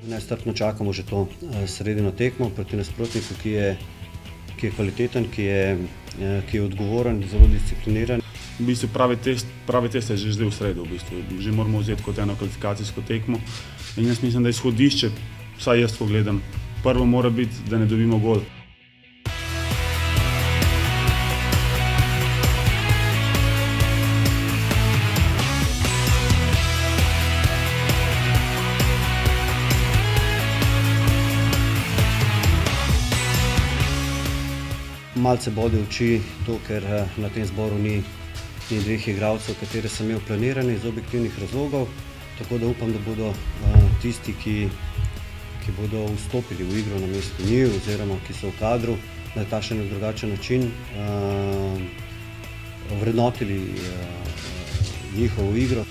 Nestrpno čakamo že to sredino tekmo proti nasprotniku, ki je kvaliteten, ki je odgovoren, zelo discipliniran. V bistvu pravi test je že zdaj v sredo, v bistvu. Že moramo vzeti kot eno kvalifikacijsko tekmo. In jaz mislim, da izhodišče, vsaj jaz, ko gledam, prvo mora biti, da ne dobimo gol. Malce bode v oči to, ker na tem zboru ni dveh igralcev, katere sem imel planirane iz objektivnih razlogov, tako da upam, da bodo tisti, ki bodo vstopili v igro namesto njih oziroma ki so v kadru na takšen ali drugačen način, vrednotili njihovo igro.